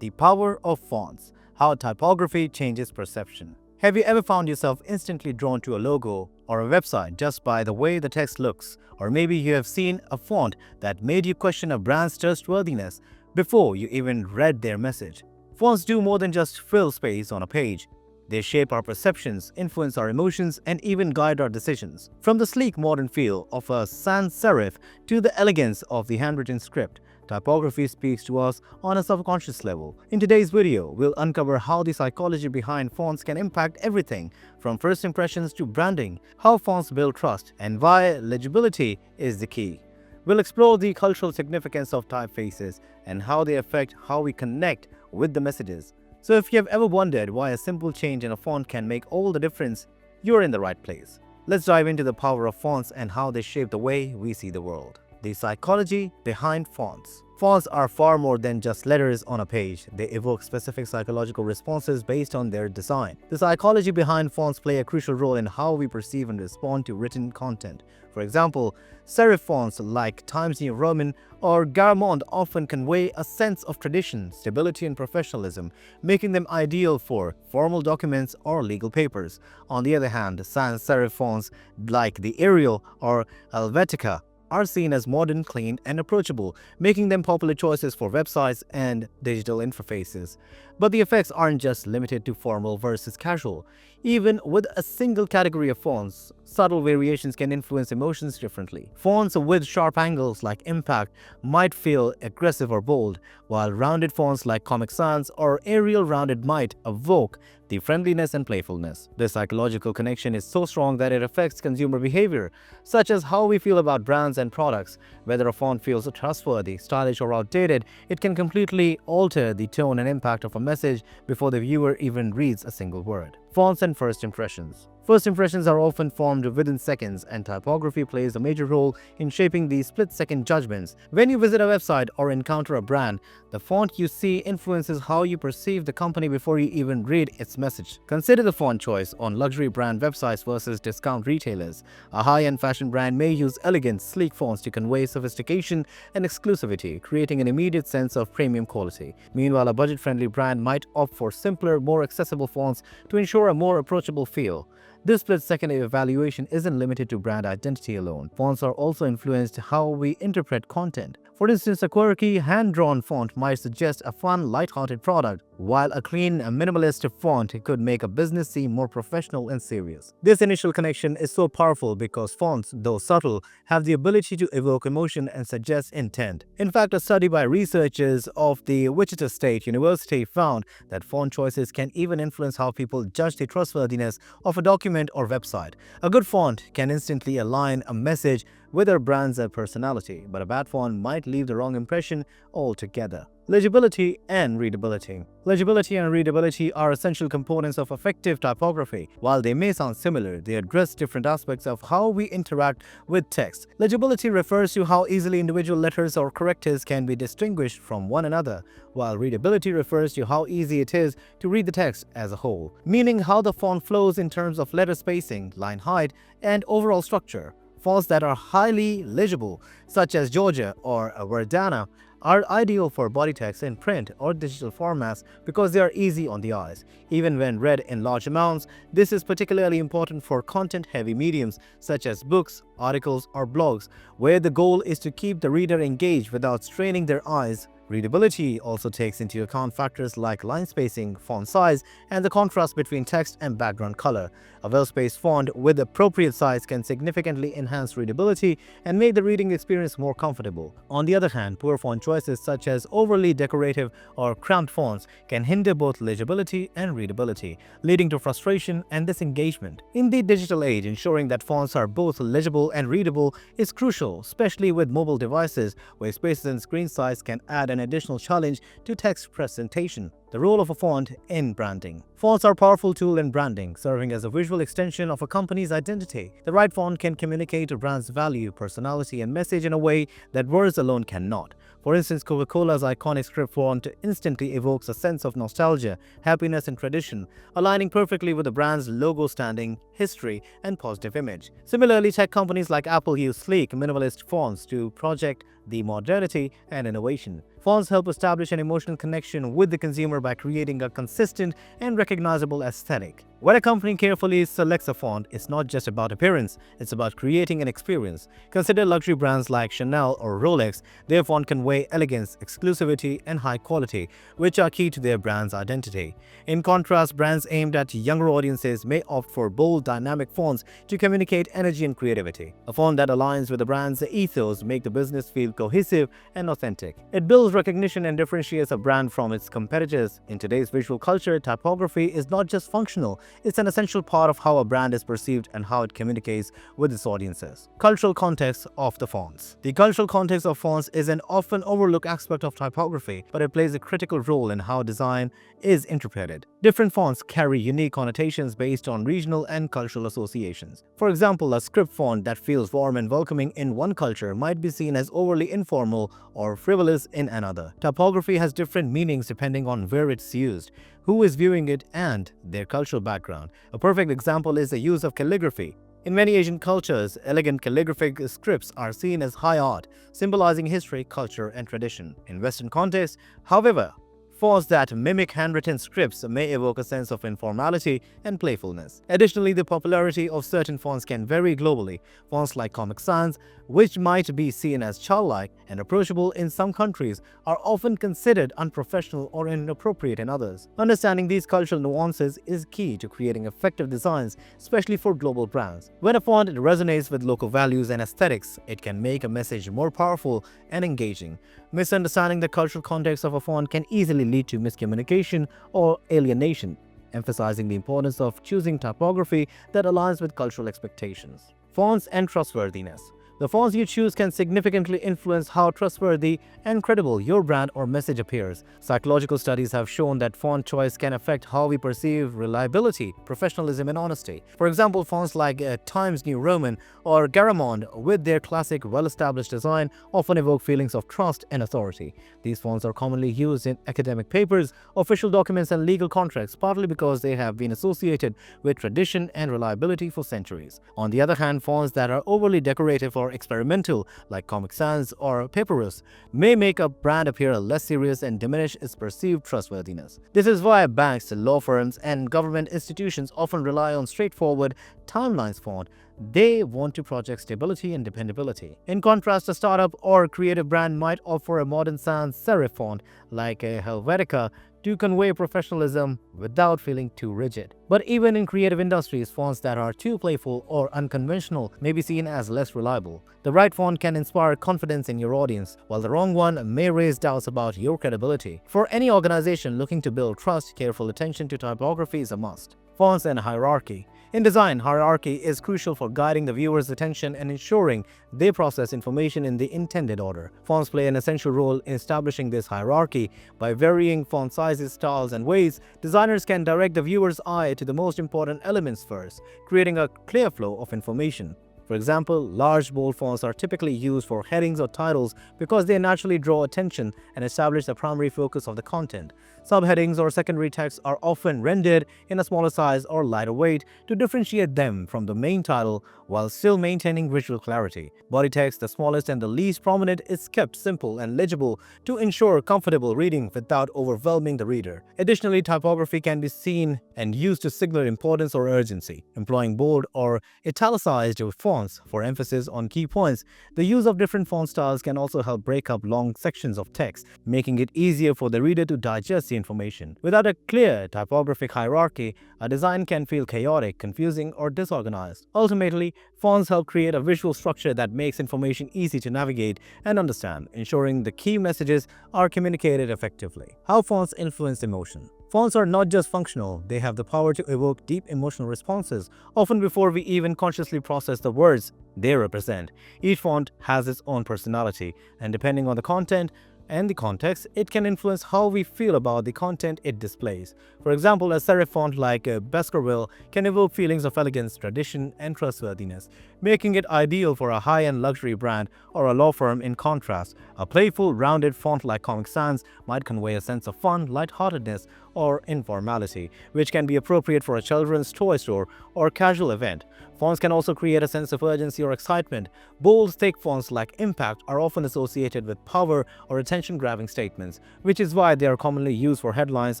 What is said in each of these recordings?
The power of fonts, how typography changes perception. Have you ever found yourself instantly drawn to a logo or a website just by the way the text looks? Or maybe you have seen a font that made you question a brand's trustworthiness before you even read their message. Fonts do more than just fill space on a page. They shape our perceptions, influence our emotions, and even guide our decisions. From the sleek modern feel of a sans-serif to the elegance of the handwritten script, typography speaks to us on a subconscious level. In today's video, we'll uncover how the psychology behind fonts can impact everything from first impressions to branding, how fonts build trust, and why legibility is the key. We'll explore the cultural significance of typefaces and how they affect how we connect with the messages. So if you have ever wondered why a simple change in a font can make all the difference, you're in the right place. Let's dive into the power of fonts and how they shape the way we see the world. The psychology behind fonts. Fonts are far more than just letters on a page. They evoke specific psychological responses based on their design. The psychology behind fonts play a crucial role in how we perceive and respond to written content. For example, serif fonts like Times New Roman or Garamond often convey a sense of tradition, stability, and professionalism, making them ideal for formal documents or legal papers. On the other hand, sans-serif fonts like the Arial or Helvetica are seen as modern, clean, and approachable, making them popular choices for websites and digital interfaces. But the effects aren't just limited to formal versus casual. Even with a single category of fonts, subtle variations can influence emotions differently. Fonts with sharp angles like Impact might feel aggressive or bold, while rounded fonts like Comic Sans or Arial Rounded might evoke the friendliness and playfulness. The psychological connection is so strong that it affects consumer behavior, such as how we feel about brands and products. Whether a font feels trustworthy, stylish, or outdated, it can completely alter the tone and impact of a message before the viewer even reads a single word. Fonts and first impressions. First impressions are often formed within seconds, and typography plays a major role in shaping these split-second judgments. When you visit a website or encounter a brand, the font you see influences how you perceive the company before you even read its message. Consider the font choice on luxury brand websites versus discount retailers. A high-end fashion brand may use elegant, sleek fonts to convey sophistication and exclusivity, creating an immediate sense of premium quality. Meanwhile, a budget-friendly brand might opt for simpler, more accessible fonts to ensure a more approachable feel. This split-second evaluation isn't limited to brand identity alone. Fonts are also influenced how we interpret content. For instance, a quirky, hand-drawn font might suggest a fun, light-hearted product, while a clean, minimalist font could make a business seem more professional and serious. This initial connection is so powerful because fonts, though subtle, have the ability to evoke emotion and suggest intent. In fact, a study by researchers of the Wichita State University found that font choices can even influence how people judge the trustworthiness of a document or website. A good font can instantly align a message with a brand's personality, but a bad font might leave the wrong impression altogether. Legibility and readability. Legibility and readability are essential components of effective typography. While they may sound similar, they address different aspects of how we interact with text. Legibility refers to how easily individual letters or characters can be distinguished from one another, while readability refers to how easy it is to read the text as a whole, meaning how the font flows in terms of letter spacing, line height, and overall structure. Fonts that are highly legible, such as Georgia or Verdana, are ideal for body text in print or digital formats because they are easy on the eyes. Even when read in large amounts, this is particularly important for content-heavy mediums such as books, articles, or blogs, where the goal is to keep the reader engaged without straining their eyes. Readability also takes into account factors like line spacing, font size, and the contrast between text and background color. A well-spaced font with appropriate size can significantly enhance readability and make the reading experience more comfortable. On the other hand, poor font choices such as overly decorative or cramped fonts can hinder both legibility and readability, leading to frustration and disengagement. In the digital age, ensuring that fonts are both legible and readable is crucial, especially with mobile devices where spaces and screen size can add an additional challenge to text presentation. The role of a font in branding. Fonts are a powerful tool in branding, serving as a visual extension of a company's identity. The right font can communicate a brand's value, personality, and message in a way that words alone cannot. For instance, Coca-Cola's iconic script font instantly evokes a sense of nostalgia, happiness, and tradition, aligning perfectly with the brand's logo standing, history, and positive image. Similarly, tech companies like Apple use sleek, minimalist fonts to project the modernity, and innovation. Fonts help establish an emotional connection with the consumer by creating a consistent and recognizable aesthetic. When a company carefully selects a font, it's not just about appearance, it's about creating an experience. Consider luxury brands like Chanel or Rolex. Their font convey elegance, exclusivity, and high quality, which are key to their brand's identity. In contrast, brands aimed at younger audiences may opt for bold, dynamic fonts to communicate energy and creativity. A font that aligns with the brand's ethos makes the business feel cohesive and authentic. It builds recognition and differentiates a brand from its competitors. In today's visual culture, typography is not just functional, it's an essential part of how a brand is perceived and how it communicates with its audiences. Cultural context of the fonts. The cultural context of fonts is an often overlooked aspect of typography, but it plays a critical role in how design is interpreted. Different fonts carry unique connotations based on regional and cultural associations. For example, a script font that feels warm and welcoming in one culture might be seen as overly informal or frivolous in another. Typography has different meanings depending on where it's used, who is viewing it, and their cultural background. A perfect example is the use of calligraphy. In many Asian cultures, elegant calligraphic scripts are seen as high art, symbolizing history, culture, and tradition. In Western contexts, however, fonts that mimic handwritten scripts may evoke a sense of informality and playfulness. Additionally, the popularity of certain fonts can vary globally. Fonts like Comic Sans, which might be seen as childlike and approachable in some countries, are often considered unprofessional or inappropriate in others. Understanding these cultural nuances is key to creating effective designs, especially for global brands. When a font resonates with local values and aesthetics, it can make a message more powerful and engaging. Misunderstanding the cultural context of a font can easily lead to miscommunication or alienation, emphasizing the importance of choosing typography that aligns with cultural expectations. Fonts and trustworthiness. The fonts you choose can significantly influence how trustworthy and credible your brand or message appears. Psychological studies have shown that font choice can affect how we perceive reliability, professionalism, and honesty. For example, fonts like Times New Roman or Garamond, with their classic, well-established design, often evoke feelings of trust and authority. These fonts are commonly used in academic papers, official documents, and legal contracts, partly because they have been associated with tradition and reliability for centuries. On the other hand, fonts that are overly decorative or experimental, like Comic Sans or Papyrus, may make a brand appear less serious and diminish its perceived trustworthiness. This is why banks, law firms, and government institutions often rely on straightforward timelines font. They want to project stability and dependability. In contrast, a startup or creative brand might offer a modern sans-serif font like a Helvetica to convey professionalism without feeling too rigid. But even in creative industries, fonts that are too playful or unconventional may be seen as less reliable. The right font can inspire confidence in your audience, while the wrong one may raise doubts about your credibility. For any organization looking to build trust, careful attention to typography is a must. Fonts and hierarchy. In design, hierarchy is crucial for guiding the viewer's attention and ensuring they process information in the intended order. Fonts play an essential role in establishing this hierarchy. By varying font sizes, styles, and weights, designers can direct the viewer's eye to the most important elements first, creating a clear flow of information. For example, large bold fonts are typically used for headings or titles because they naturally draw attention and establish the primary focus of the content. Subheadings or secondary text are often rendered in a smaller size or lighter weight to differentiate them from the main title while still maintaining visual clarity. Body text, the smallest and the least prominent, is kept simple and legible to ensure comfortable reading without overwhelming the reader. Additionally, typography can be seen and used to signal importance or urgency. Employing bold or italicized fonts for emphasis on key points, the use of different font styles can also help break up long sections of text, making it easier for the reader to digest the information. Without a clear typographic hierarchy, a design can feel chaotic, confusing, or disorganized. Ultimately, fonts help create a visual structure that makes information easy to navigate and understand, ensuring the key messages are communicated effectively. How fonts influence emotion. Fonts are not just functional, they have the power to evoke deep emotional responses, often before we even consciously process the words they represent. Each font has its own personality, and depending on the content and the context, it can influence how we feel about the content it displays. For example, a serif font like Baskerville can evoke feelings of elegance, tradition, and trustworthiness, making it ideal for a high-end luxury brand or a law firm. In contrast, a playful, rounded font like Comic Sans might convey a sense of fun, lightheartedness, or informality, which can be appropriate for a children's toy store or casual event. Fonts can also create a sense of urgency or excitement. Bold, thick fonts like Impact are often associated with power or attention-grabbing statements, which is why they are commonly used for headlines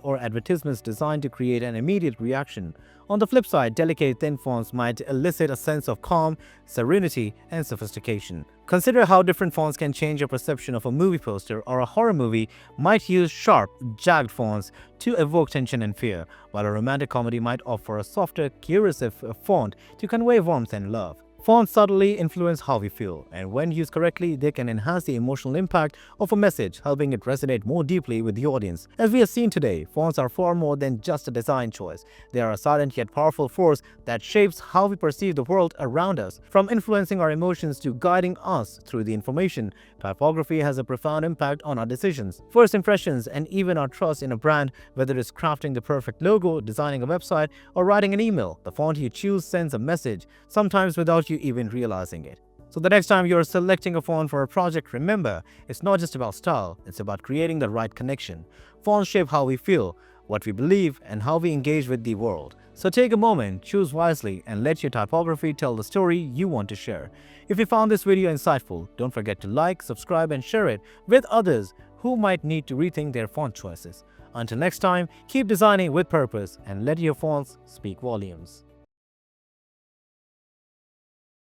or advertisements designed to create an immediate reaction. On the flip side, delicate, thin fonts might elicit a sense of calm, serenity, and sophistication. Consider how different fonts can change your perception of a movie poster, or a horror movie might use sharp, jagged fonts to evoke tension and fear, while a romantic comedy might offer a softer, cursive font to convey warmth and love. Fonts subtly influence how we feel, and when used correctly, they can enhance the emotional impact of a message, helping it resonate more deeply with the audience. As we have seen today, fonts are far more than just a design choice. They are a silent yet powerful force that shapes how we perceive the world around us. From influencing our emotions to guiding us through the information, typography has a profound impact on our decisions, first impressions, and even our trust in a brand. Whether it's crafting the perfect logo, designing a website, or writing an email, the font you choose sends a message, sometimes without you even realizing it. So the next time you're selecting a font for a project, remember, it's not just about style, it's about creating the right connection. Fonts shape how we feel, what we believe, and how we engage with the world. So take a moment, choose wisely, and let your typography tell the story you want to share. If you found this video insightful, don't forget to like, subscribe, and share it with others who might need to rethink their font choices. Until next time, keep designing with purpose and let your fonts speak volumes.